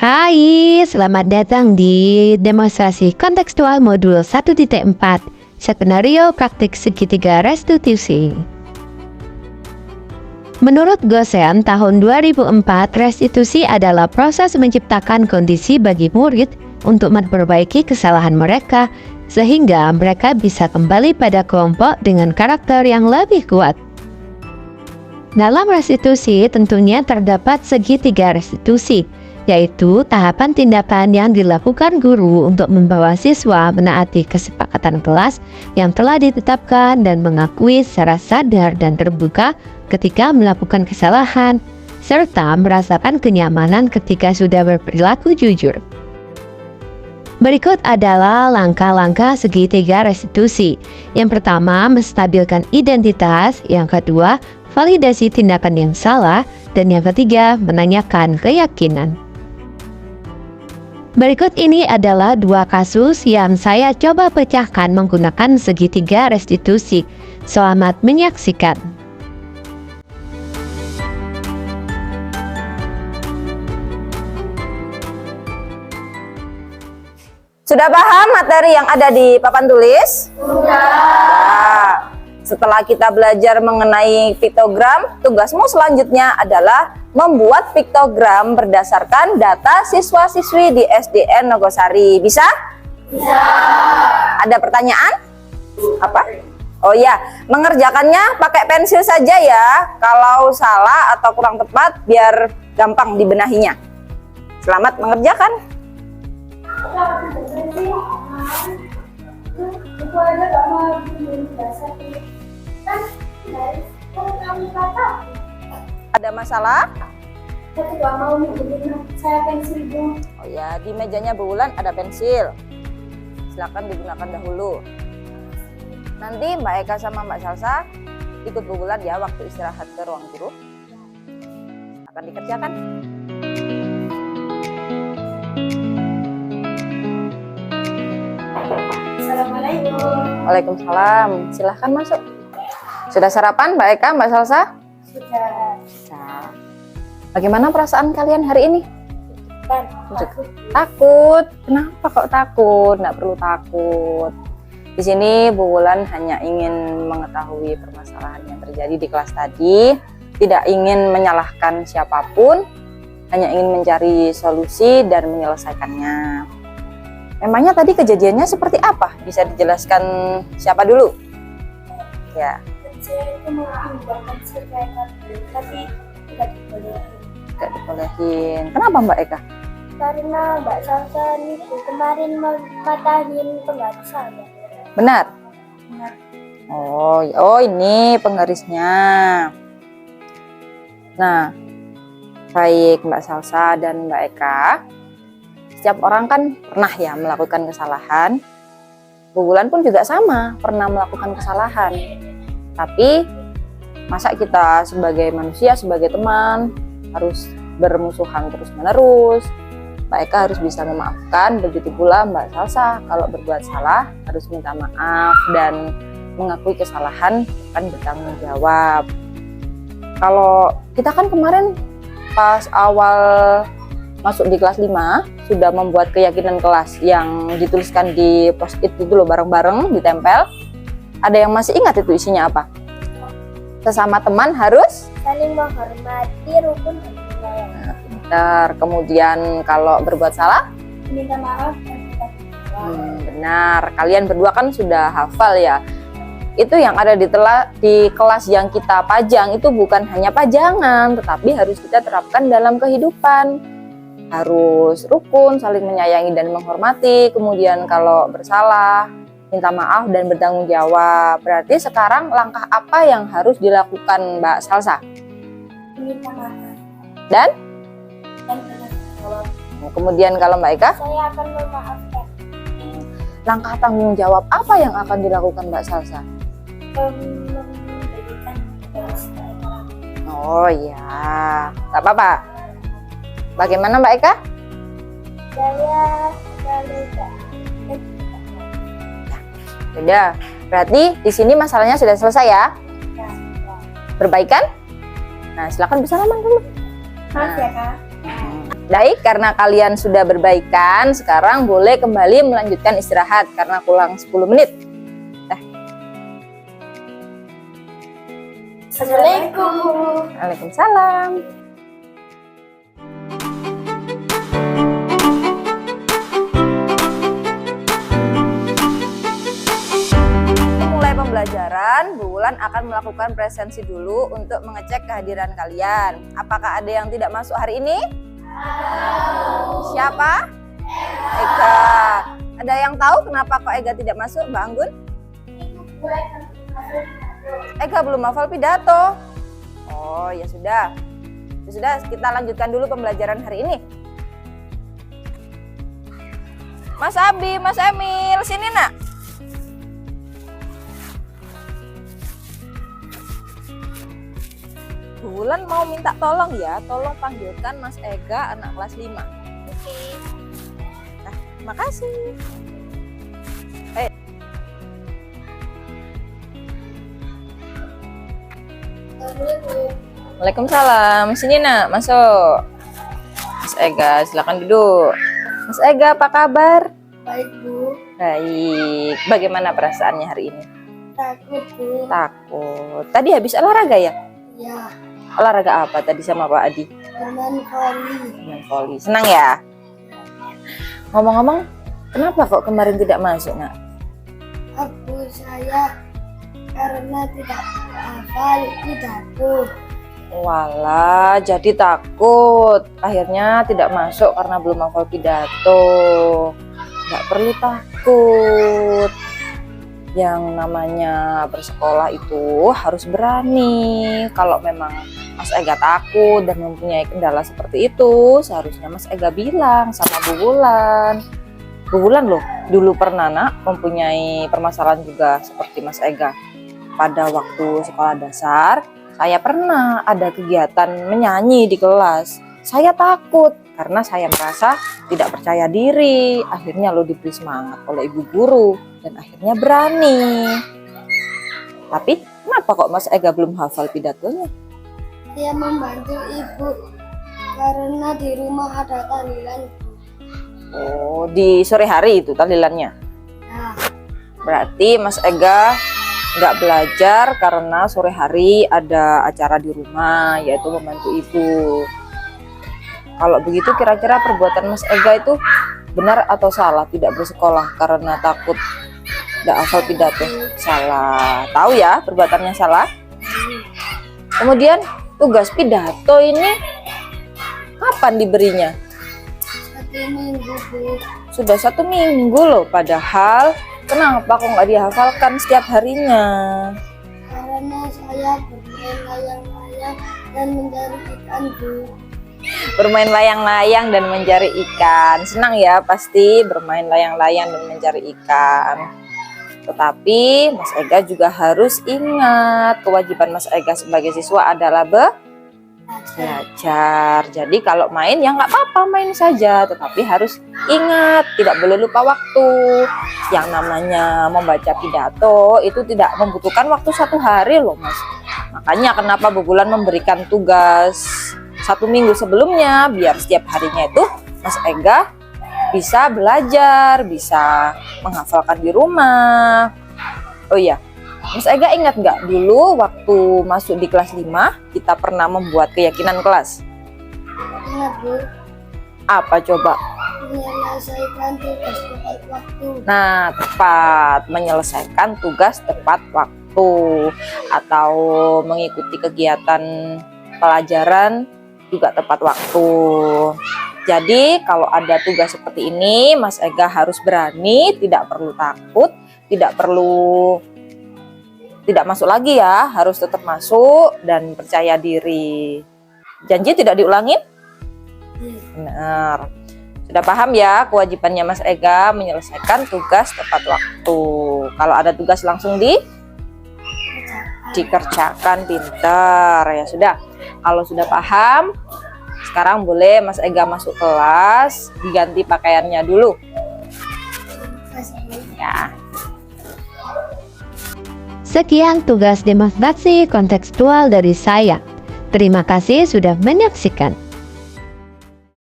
Hai, selamat datang di demonstrasi kontekstual modul 1.4 Skenario Praktik Segitiga Restitusi. Menurut Gosen, tahun 2004, restitusi adalah proses menciptakan kondisi bagi murid untuk memperbaiki kesalahan mereka, sehingga mereka bisa kembali pada kelompok dengan karakter yang lebih kuat. Dalam restitusi tentunya terdapat segitiga restitusi, yaitu tahapan tindakan yang dilakukan guru untuk membawa siswa menaati kesepakatan kelas yang telah ditetapkan dan mengakui secara sadar dan terbuka ketika melakukan kesalahan, serta merasakan kenyamanan ketika sudah berperilaku jujur. Berikut adalah langkah-langkah segitiga restitusi. Yang pertama, menstabilkan identitas. Yang kedua, validasi tindakan yang salah. Dan yang ketiga, menanyakan keyakinan. Berikut ini adalah dua kasus yang saya coba pecahkan menggunakan segitiga restitusi. Selamat menyaksikan. Sudah paham materi yang ada di papan tulis? Sudah. Setelah kita belajar mengenai piktogram, tugasmu selanjutnya adalah membuat piktogram berdasarkan data siswa-siswi di SDN Nogosari. Bisa? Bisa. Ada pertanyaan? Apa? Oh ya, mengerjakannya pakai pensil saja ya. Kalau salah atau kurang tepat, biar gampang dibenahinya. Selamat mengerjakan. Ada masalah? Saya tidak mau minjemin saya pensil, Bu. Oh ya, di mejanya Bu Wulan ada pensil. Silakan digunakan dahulu. Nanti Mbak Eka sama Mbak Salsa ikut Bu Wulan ya waktu istirahat ke ruang guru. Akan dikerjakan. Assalamualaikum. Waalaikumsalam. Silahkan masuk. Sudah sarapan Mbak Eka, Mbak Salsa? Sudah. Nah, bagaimana perasaan kalian hari ini? Takut. Takut? Kenapa kok takut? Nggak perlu takut. Di sini Bu Wulan hanya ingin mengetahui permasalahan yang terjadi di kelas tadi, tidak ingin menyalahkan siapapun, hanya ingin mencari solusi dan menyelesaikannya. Memangnya tadi kejadiannya seperti apa? Bisa dijelaskan siapa dulu? Ya. Saya itu mau pinjam pensil kayak tapi tidak dibolehin. Tidak dibolehin. Kenapa Mbak Eka? Karena Mbak Salsa itu kemarin matahin penggaris saya. Benar? Benar. Oh ini penggarisnya. Nah, baik Mbak Salsa dan Mbak Eka. Setiap orang kan pernah ya melakukan kesalahan. Bu Wulan pun juga sama, pernah melakukan kesalahan. Tapi masa kita sebagai manusia, sebagai teman harus bermusuhan terus-menerus? Mbak Eka harus bisa memaafkan, begitu pula Mbak Salsa kalau berbuat salah harus minta maaf dan mengakui kesalahan dan bertanggung jawab. Kalau kita kan kemarin pas awal masuk di kelas 5 sudah membuat keyakinan kelas yang dituliskan di post-it itu loh, bareng-bareng ditempel. Ada yang masih ingat itu isinya apa? Sesama teman harus Saling menghormati, rukun dan menyayangi. pintar. Kemudian kalau berbuat salah, Minta maaf dan kita benar. Kalian berdua kan sudah hafal ya. Itu yang ada di kelas yang kita pajang itu bukan hanya pajangan, tetapi harus kita terapkan dalam kehidupan. Harus rukun, saling menyayangi dan menghormati. Kemudian kalau bersalah, minta maaf dan bertanggung jawab. Berarti sekarang langkah apa yang harus dilakukan Mbak Salsa? minta maaf Dan dan bertanggung jawab. kemudian kalau Mbak Eka, Saya akan memaafkan. langkah tanggung jawab apa yang akan dilakukan Mbak Salsa? Memberikan garis mereka. Oh ya, nggak apa-apa. Bagaimana Mbak Eka? Saya selalu Sudah. Berarti di sini masalahnya sudah selesai ya? Perbaikan? Nah, silakan bersalaman dulu. Maaf ya Kak. Baik, karena kalian sudah berbaikan, sekarang boleh kembali melanjutkan istirahat karena kurang 10 menit. Assalamualaikum. Waalaikumsalam. Mulai pembelajaran, Bu Wulan akan melakukan presensi dulu untuk mengecek kehadiran kalian. Apakah ada yang tidak masuk hari ini? Siapa? Ega. Ada yang tahu kenapa kok Ega tidak masuk, Mbak Anggun? Ega belum hafal pidato. Oh, ya sudah. Ya sudah, kita lanjutkan dulu pembelajaran hari ini. Mas Abi, Mas Emil, sini nak. Bu Wulan mau minta tolong ya, tolong panggilkan Mas Ega anak kelas 5. Oke. Nah, makasih. Waalaikumsalam. Sini nak, masuk. Mas Ega, silakan duduk. Mas Ega, apa kabar? Baik, Bu. Baik. Bagaimana perasaannya hari ini? Takut, Bu. Takut. Tadi habis olahraga ya? Ya, Olahraga apa tadi sama Pak Adi? teman voli. Main voli. Senang ya? Ngomong-ngomong, kenapa kok kemarin tidak masuk, nak? Aku saya karena tidak hafal pidato. Walah, jadi takut. Akhirnya tidak masuk karena belum hafal pidato. Nggak perlu takut. Yang namanya bersekolah itu harus berani. Kalau memang Mas Ega takut dan mempunyai kendala seperti itu, seharusnya Mas Ega bilang sama Bu Wulan. Bu Wulan loh, dulu pernah nak mempunyai permasalahan juga seperti Mas Ega. Pada waktu sekolah dasar, saya pernah ada kegiatan menyanyi di kelas. Saya takut karena saya merasa tidak percaya diri. Akhirnya lo diberi semangat oleh ibu guru dan akhirnya berani. Tapi kenapa kok Mas Ega belum hafal pidatonya? Saya membantu ibu karena di rumah ada tahlilan. Oh, di sore hari itu tahlilannya. Nah, Berarti Mas Ega nggak belajar karena sore hari ada acara di rumah, yaitu membantu ibu. Kalau begitu kira-kira perbuatan Mas Ega itu benar atau salah tidak bersekolah karena takut tidak hafal pidato? Salah. Tahu ya perbuatannya salah. Kemudian tugas pidato ini kapan diberinya? 1 minggu, Bu. Sudah 1 minggu loh, padahal kenapa kok nggak dihafalkan setiap harinya? Karena saya bermain layang-layang dan mencari ikan, Bu. Bermain layang-layang dan mencari ikan. Senang ya pasti bermain layang-layang dan mencari ikan. Tetapi Mas Ega juga harus ingat kewajiban Mas Ega sebagai siswa adalah belajar. Jadi kalau main ya nggak apa-apa, main saja. Tetapi harus ingat, tidak boleh lupa waktu. Yang namanya membaca pidato itu tidak membutuhkan waktu 1 hari loh Mas. Makanya kenapa Bu Wulan memberikan tugas 1 minggu sebelumnya, biar setiap harinya itu Mas Ega bisa belajar, bisa menghafalkan di rumah. Oh iya, Mas Ega ingat nggak dulu waktu masuk di kelas 5 kita pernah membuat keyakinan kelas? Ingat, Bu. Apa coba? Menyelesaikan tugas tepat waktu. Nah, tepat menyelesaikan tugas tepat waktu atau mengikuti kegiatan pelajaran juga tepat waktu. Jadi kalau ada tugas seperti ini, Mas Ega harus berani, tidak perlu takut, tidak masuk lagi ya, harus tetap masuk dan percaya diri. Janji tidak diulangin? Benar. Sudah paham ya kewajibannya Mas Ega menyelesaikan tugas tepat waktu. Kalau ada tugas langsung dikerjakan, pintar ya sudah. Kalau sudah paham, sekarang boleh Mas Ega masuk kelas, diganti pakaiannya dulu. Ya. Sekian tugas demonstrasi kontekstual dari saya. Terima kasih sudah menyaksikan.